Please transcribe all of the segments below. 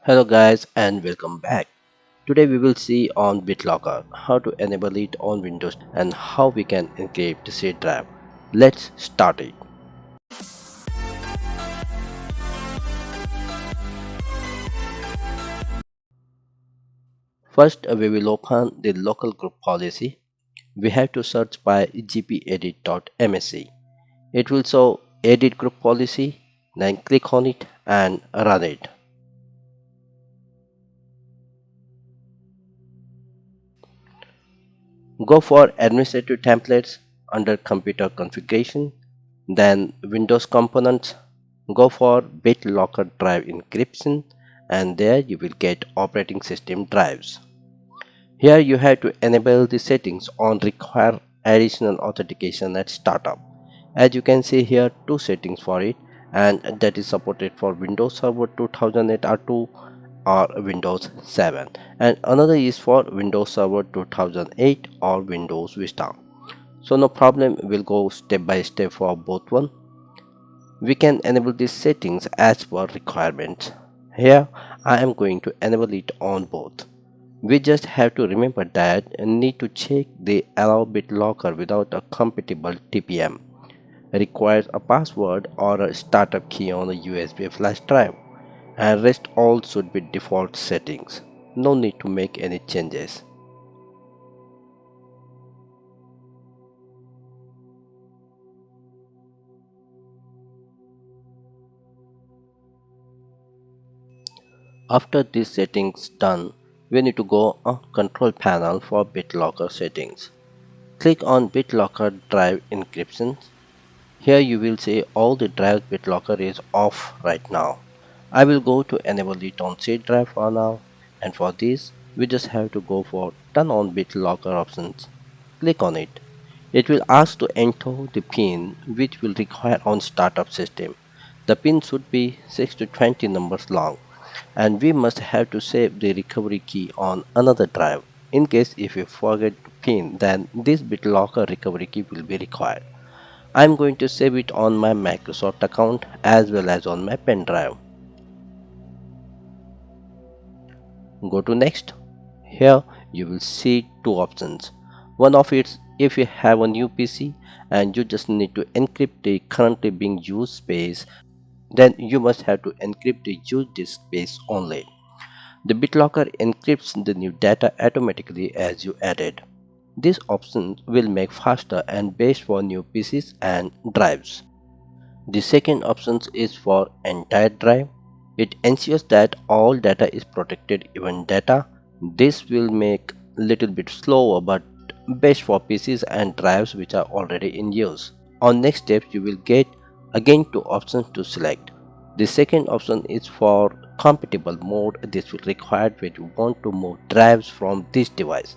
Hello guys and welcome back. Today we will see on BitLocker how to enable it on Windows and how we can encrypt the C drive. Let's start it. First we will open the local group policy. We have to search by gpedit.msc. It will show edit group policy, then click on it and run it. Go for administrative templates under computer configuration, then Windows components. Go for BitLocker drive encryption and there you will get operating system drives. Here you have to enable the settings on require additional authentication at startup. As you can see here, two settings for it, and that is supported for Windows Server 2008 R2 or Windows 7, and another is for Windows Server 2008 or Windows Vista. So no problem, we'll go step by step for both one. We can enable these settings as per requirements. Here I am going to enable it on both. We just have to remember that need to check the allow BitLocker without a compatible TPM. Requires a password or a startup key on a USB flash drive, and rest all should be default settings. No need to make any changes. After these settings done, we need to go on control panel for BitLocker settings. Click on BitLocker drive encryption. Here you will see all the drives BitLocker is off right now. I will go to enable it on C drive for now, and for this we just have to go for turn on BitLocker options. Click on it. It will ask to enter the pin which will require on startup system. The pin should be 6 to 20 numbers long, and we must have to save the recovery key on another drive. In case if you forget to pin, then this BitLocker recovery key will be required. I'm going to save it on my Microsoft account as well as on my pen drive. Go to next. Here you will see two options. One of it, if you have a new PC and you just need to encrypt the currently being used space, then you must have to encrypt the used disk space only. The BitLocker encrypts the new data automatically as you add it. This option will make faster and best for new PCs and drives. The second option is for entire drive. It ensures that all data is protected, even data. This will make little bit slower but best for PCs and drives which are already in use. On next step you will get again two options to select. The second option is for compatible mode. This will require when you want to move drives from this device.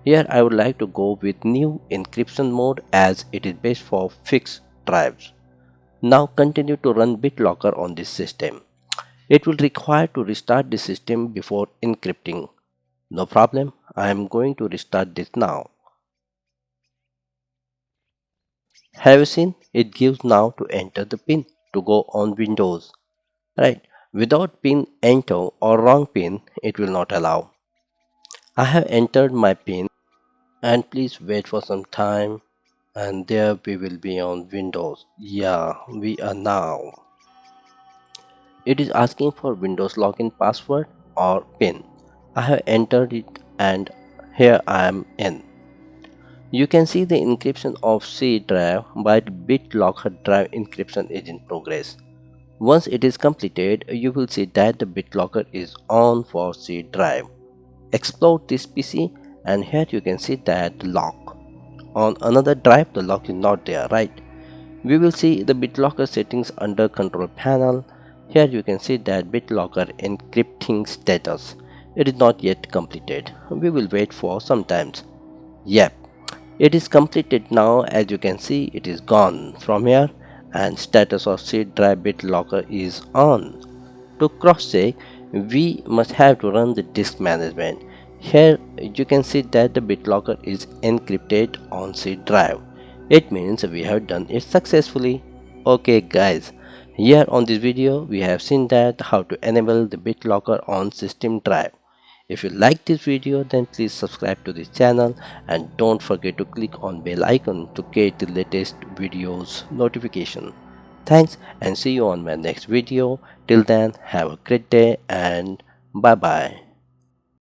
Here I would like to go with new encryption mode as it is best for fixed drives. Now continue to run BitLocker on this system. It will require to restart the system before encrypting. No problem, I am going to restart this now. Have you seen? It gives now to enter the pin to go on Windows. Right, without pin enter or wrong pin, it will not allow. I have entered my pin and please wait for some time, and there we will be on Windows. Yeah, we are now. It is asking for Windows login password or PIN. I have entered it and here I am in. You can see the encryption of C drive by the BitLocker drive encryption is in progress. Once it is completed, you will see that the BitLocker is on for C drive. Explore this PC and here you can see that the lock. On another drive the lock is not there, right? We will see the BitLocker settings under control panel. Here you can see that BitLocker encrypting status. It is not yet completed. We will wait for some times. Yep, it is completed now. As you can see, it is gone from here and status of C drive BitLocker is on. To cross check, we must have to run the disk management. Here you can see that the BitLocker is encrypted on C drive. It means we have done it successfully. Okay guys, Here on this video, we have seen that how to enable the BitLocker on system drive. If you like this video, then please subscribe to this channel and don't forget to click on bell icon to get the latest videos notification. Thanks and see you on my next video. Till then, have a great day and bye bye.